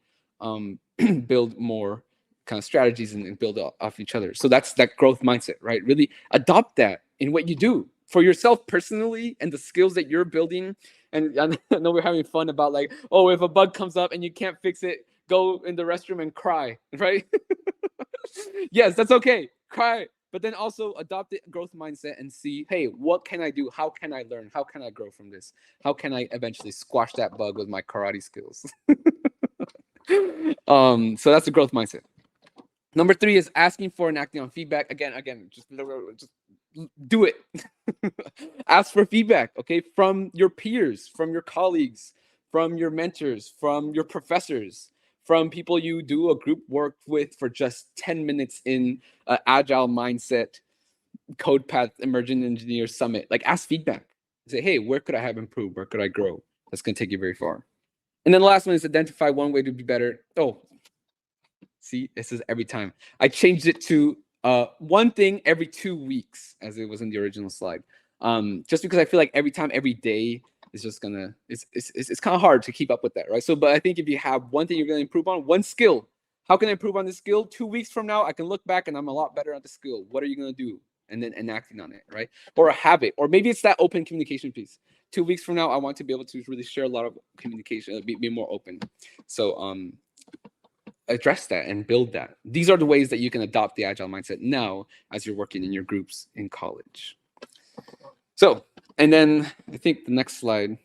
build more kind of strategies and build off each other? So that's that growth mindset, right? Really adopt that in what you do for yourself personally and the skills that you're building. And I know we're having fun about like, oh, if a bug comes up and you can't fix it, go in the restroom and cry, right? Yes, that's okay. Cry. But then also adopt the growth mindset and see, hey, what can I do? How can I learn? How can I grow from this? How can I eventually squash that bug with my karate skills? So that's the growth mindset. Number 3 is asking for and acting on feedback. Again, just do it. Ask for feedback, okay, from your peers, from your colleagues, from your mentors, from your professors, from people you do a group work with for just 10 minutes in Agile Mindset CodePath Emerging Engineer Summit. Like, ask feedback. Say, hey, where could I have improved? Where could I grow? That's going to take you very far. And then the last one is identify one way to be better. Oh, see, this is every time. I changed it to one thing every 2 weeks, as it was in the original slide. Just because I feel like every time, every day is just gonna, it's kind of hard to keep up with that, right? So, but I think if you have one thing you're gonna improve on, one skill, how can I improve on this skill? 2 weeks from now, I can look back and I'm a lot better at the skill. What are you gonna do? And then enacting on it, right? Or a habit, or maybe it's that open communication piece. 2 weeks from now, I want to be able to really share a lot of communication, be more open. So address that and build that. These are the ways that you can adopt the agile mindset now as you're working in your groups in college. So, and then I think the next slide,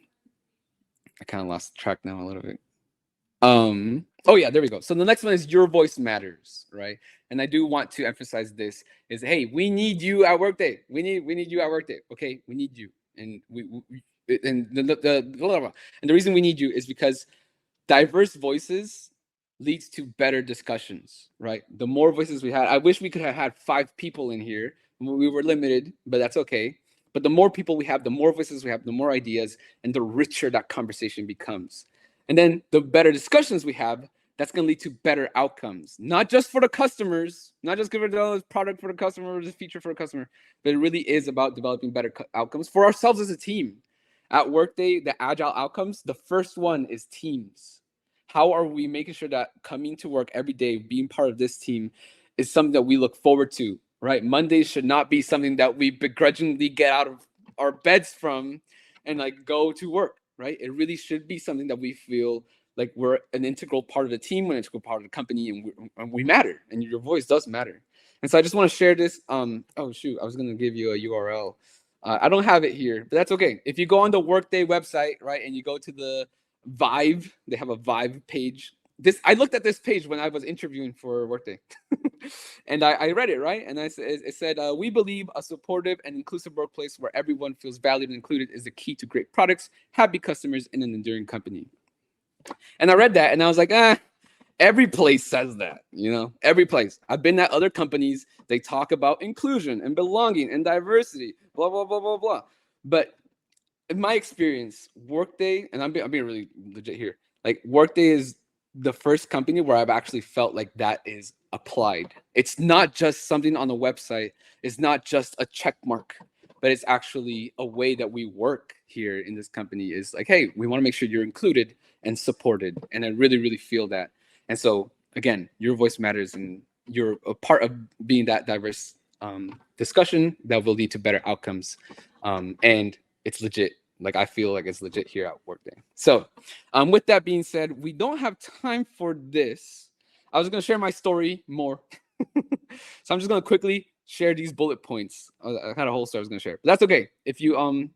I kind of lost track now a little bit. Oh yeah, there we go. So the next one is your voice matters, right? And I do want to emphasize this is, hey, we need you at Workday. We need you at Workday. Okay, we need you, and the reason we need you is because diverse voices leads to better discussions, right? The more voices we had, I wish we could have had 5 people in here. We were limited, but that's okay. But the more people we have, the more voices we have, the more ideas, and the richer that conversation becomes. And then the better discussions we have, that's going to lead to better outcomes, not just for the customers, not just giving the product for the customer or the feature for the customer, but it really is about developing better outcomes for ourselves as a team. At Workday, the agile outcomes, the first one is teams. How are we making sure that coming to work every day, being part of this team, is something that we look forward to, right? Mondays should not be something that we begrudgingly get out of our beds from and like go to work, right? It really should be something that we feel like we're an integral part of the team, an integral part of the company, and we matter, and your voice does matter. And so I just want to share this. Oh shoot, I was going to give you a URL. I don't have it here, but that's okay. If you go on the Workday website, right, and you go to the Vive, they have a Vive page. I looked at this page when I was interviewing for Workday, and I read it, right? And it said, we believe a supportive and inclusive workplace where everyone feels valued and included is the key to great products, happy customers, and an enduring company. And I read that, and I was like, every place says that, you know, every place. I've been at other companies, they talk about inclusion and belonging and diversity, blah, blah, blah, blah, blah. But in my experience, Workday, and I'm being really legit here, like Workday is the first company where I've actually felt like that is applied. It's not just something on the website. It's not just a check mark, but it's actually a way that we work here in this company. Is like, hey, we want to make sure you're included and supported. And I really, really feel that. And so again, your voice matters, and you're a part of being that diverse discussion that will lead to better outcomes. And it's legit. Like, I feel like it's legit here at Workday. So with that being said, we don't have time for this. I was going to share my story more. So I'm just going to quickly share these bullet points. I had a whole story I was going to share. But that's okay. If you want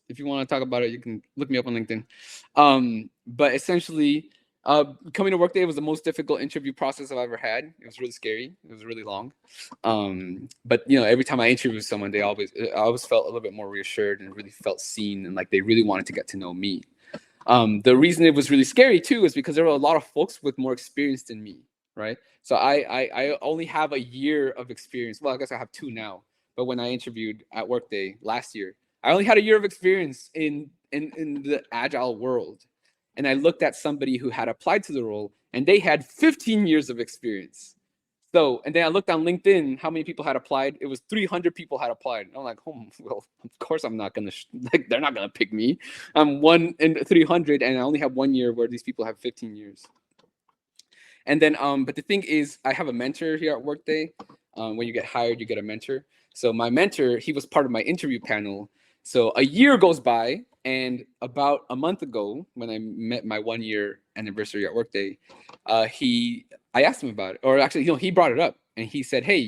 to talk about it, you can look me up on LinkedIn. But essentially, coming to Workday was the most difficult interview process I've ever had. It was really scary. It was really long. But every time I interviewed someone, I always felt a little bit more reassured and really felt seen, and like they really wanted to get to know me. The reason it was really scary too is because there were a lot of folks with more experience than me, right? So I only have a year of experience. Well, I guess I have 2 now. But when I interviewed at Workday last year, I only had a year of experience in the Agile world. And I looked at somebody who had applied to the role, and they had 15 years of experience. So, and then I looked on LinkedIn, how many people had applied. It was 300 people had applied. And I'm like, oh, well, of course I'm not going to, they're not going to pick me. I'm 1 in 300, and I only have 1 year where these people have 15 years. And then, but the thing is, I have a mentor here at Workday. When you get hired, you get a mentor. So my mentor, he was part of my interview panel. So a year goes by, and about a month ago, when I met my 1-year anniversary at Workday, I asked him about it, or actually, he brought it up, and he said, hey,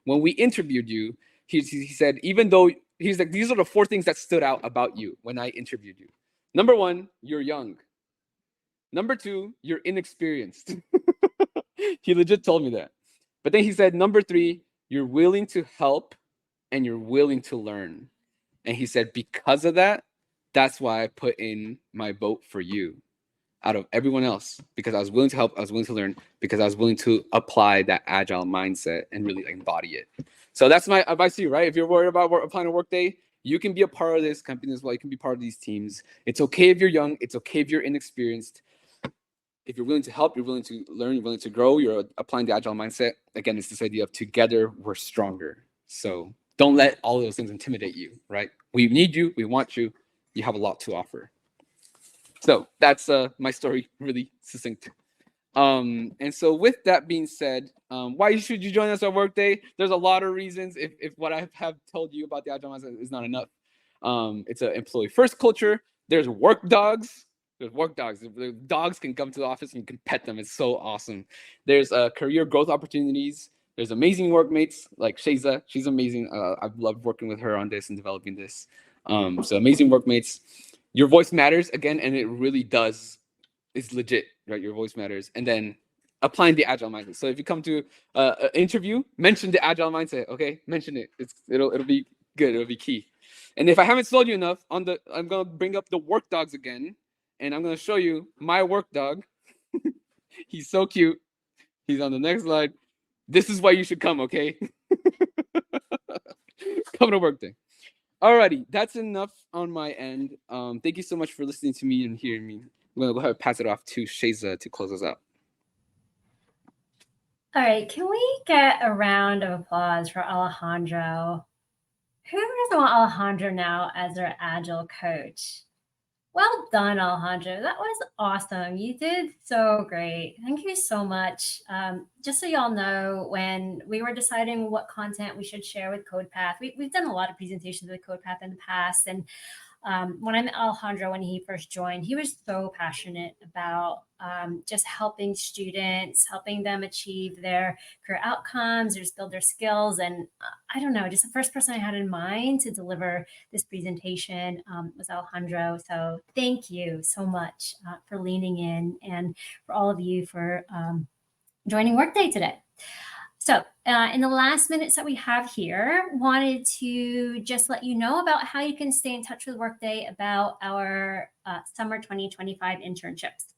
when we interviewed you, he said, even though he's like, these are the 4 things that stood out about you when I interviewed you. Number 1, you're young. Number 2, you're inexperienced. He legit told me that. But then he said, number 3, you're willing to help and you're willing to learn. And he said, because of that, that's why I put in my vote for you out of everyone else, because I was willing to help, I was willing to learn, because I was willing to apply that Agile mindset and really embody it. So that's my advice to you, right? If you're worried about applying to Workday, you can be a part of this company as well. You can be part of these teams. It's okay if you're young. It's okay if you're inexperienced. If you're willing to help, you're willing to learn, you're willing to grow, you're applying the Agile mindset. Again, it's this idea of together, we're stronger. So don't let all those things intimidate you, right? We need you, we want you, you have a lot to offer. So that's my story, really succinct. And so with that being said, why should you join us at Workday? There's a lot of reasons. If what I have told you about the Agile mindset is not enough. It's an employee first culture. There's work dogs. There's work dogs. The dogs can come to the office and you can pet them. It's so awesome. There's career growth opportunities. There's amazing workmates like Sheza. She's amazing. I've loved working with her on this and developing this. So amazing workmates. Your voice matters again, and it really does. It's legit, right? Your voice matters. And then applying the Agile mindset. So if you come to an interview, mention the Agile mindset. Okay, mention it. It'll be good. It'll be key. And if I haven't sold you enough, I'm gonna bring up the work dogs again, and I'm gonna show you my work dog. He's so cute. He's on the next slide. This is why you should come. Okay, come to Workday. Alrighty, that's enough on my end. Thank you so much for listening to me and hearing me. I'm gonna go ahead and pass it off to Sheza to close us out. All right, can we get a round of applause for Alejandro? Who doesn't want Alejandro now as our Agile coach? Well done, Alejandro. That was awesome. You did so great. Thank you so much. Just so y'all know, when we were deciding what content we should share with CodePath, we've done a lot of presentations with CodePath in the past. And when I met Alejandro, when he first joined, he was so passionate about just helping students, helping them achieve their career outcomes, or just build their skills. And I don't know, just the first person I had in mind to deliver this presentation was Alejandro. So thank you so much for leaning in, and for all of you for joining Workday today. So in the last minutes that we have here, wanted to just let you know about how you can stay in touch with Workday about our summer 2025 internships.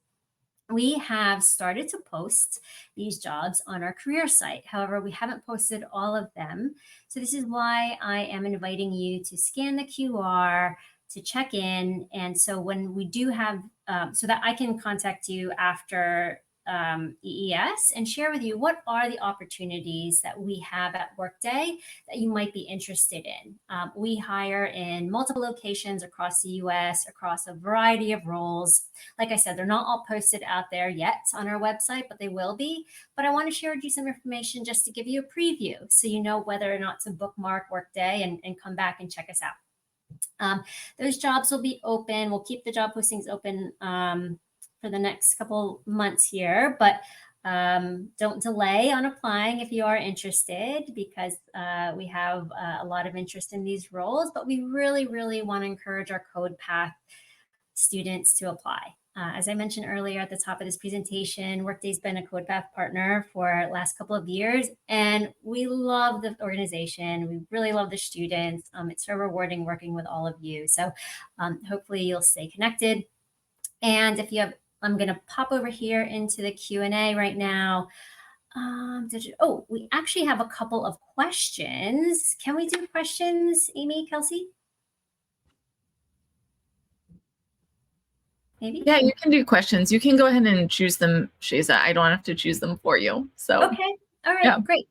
We have started to post these jobs on our career site. However, we haven't posted all of them. So this is why I am inviting you to scan the QR, to check in. And so when we do have, so that I can contact you after EES and share with you what are the opportunities that we have at Workday that you might be interested in. We hire in multiple locations across the US, across a variety of roles. Like I said, they're not all posted out there yet on our website, but they will be. But I want to share with you some information just to give you a preview so you know whether or not to bookmark Workday and come back and check us out. Those jobs will be open. We'll keep the job postings open for the next couple months here, but don't delay on applying if you are interested, because we have a lot of interest in these roles, but we really, really want to encourage our CodePath students to apply. As I mentioned earlier at the top of this presentation, Workday's been a CodePath partner for the last couple of years, and we love the organization. We really love the students. It's so rewarding working with all of you. So hopefully you'll stay connected. And if you have, I'm going to pop over here into the Q&A right now. Oh, we actually have a couple of questions. Can we do questions, Amy, Kelsey? Maybe? Yeah, you can do questions. You can go ahead and choose them, Shayza. I don't have to choose them for you. So okay, all right, yeah. Great.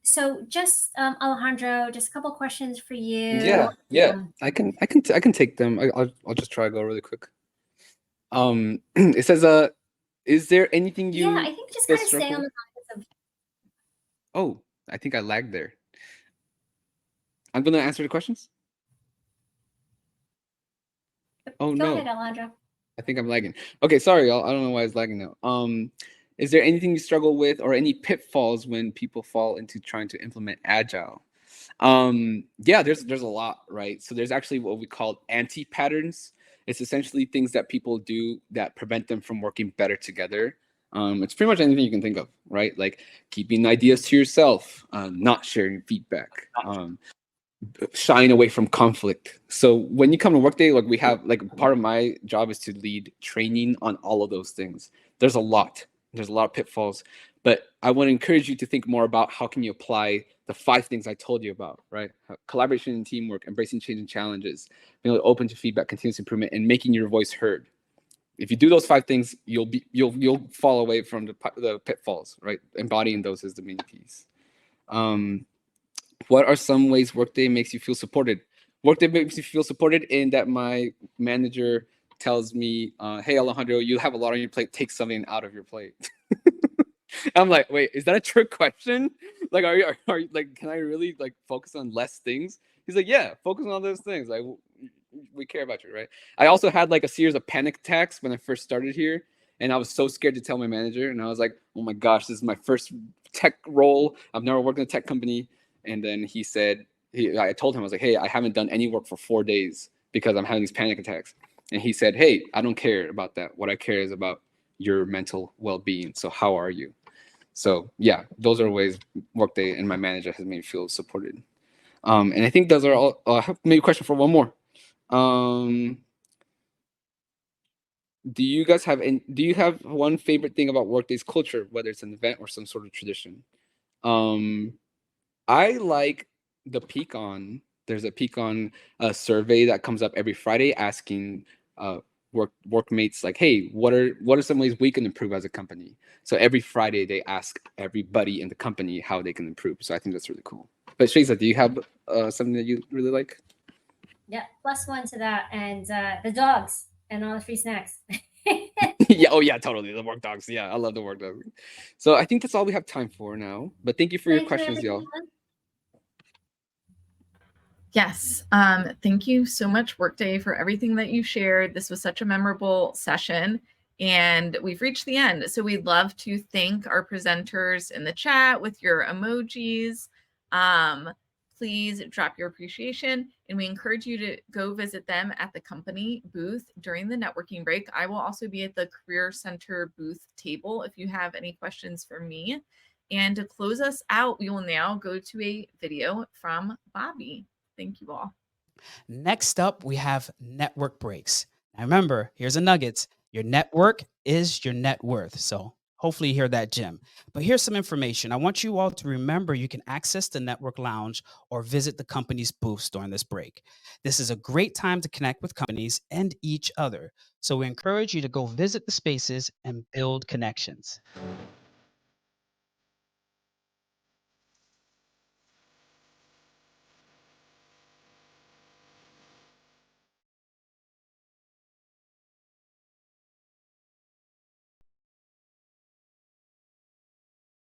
So just Alejandro, just a couple questions for you. Yeah. I can take them. I'll just try to go really quick. It says, is there anything you? Yeah, I think just kind of stay on the topic of. Oh, I think I lagged there. I'm gonna answer the questions. Oh, Go ahead, Alejandro. I think I'm lagging. Okay, sorry, y'all. I don't know why it's lagging now. Is there anything you struggle with or any pitfalls when people fall into trying to implement Agile? Yeah, there's a lot, right? So there's actually what we call anti-patterns. It's essentially things that people do that prevent them from working better together. It's pretty much anything you can think of, right? Like keeping ideas to yourself, not sharing feedback, shying away from conflict. So when you come to Workday, like we have, like part of my job is to lead training on all of those things. There's a lot of pitfalls, but I want to encourage you to think more about how can you apply the 5 things I told you about, right? Collaboration and teamwork, embracing change and challenges, being open to feedback, continuous improvement, and making your voice heard. If you do those 5 things, you'll fall away from the pitfalls, right? Embodying those is the main piece. What are some ways Workday makes you feel supported? Workday makes you feel supported in that my manager tells me, hey, Alejandro, you have a lot on your plate. Take something out of your plate. I'm like, wait, is that a trick question? Like, are you like, can I really like focus on less things? He's like, yeah, focus on all those things. Like, we care about you, right? I also had like a series of panic attacks when I first started here. And I was so scared to tell my manager. And I was like, oh my gosh, this is my first tech role. I've never worked in a tech company. And then he said, I told him, I was like, hey, I haven't done any work for 4 days because I'm having these panic attacks. And he said, hey, I don't care about that. What I care is about your mental well-being. So how are you? So yeah, those are ways Workday and my manager has made me feel supported. And I think those are all. I have maybe a question for one more. Do you guys have do you have one favorite thing about Workday's culture, whether it's an event or some sort of tradition? I like the Peak-On. There's a Peak-On survey that comes up every Friday asking workmates like, hey, what are some ways we can improve as a company? So every Friday they ask everybody in the company how they can improve. So I think that's really cool. But Shayza, do you have something that you really like? Yeah, +1 to that, and the dogs and all the free snacks. Yeah, oh yeah, totally. The work dogs. Yeah, I love the work dogs. So I think that's all we have time for now. But thank you for your questions, y'all. Yes. Thank you so much, Workday, for everything that you shared. This was such a memorable session, and we've reached the end. So we'd love to thank our presenters in the chat with your emojis. Please drop your appreciation, and we encourage you to go visit them at the company booth during the networking break. I will also be at the Career Center booth table if you have any questions for me. And to close us out, we will now go to a video from Bobby. Thank you all. Next up, we have network breaks. Now remember, here's a nugget. Your network is your net worth. So Hopefully you hear that, Jim. But here's some information. I want you all to remember you can access the network lounge or visit the company's booths during this break. This is a great time to connect with companies and each other. So we encourage you to go visit the spaces and build connections.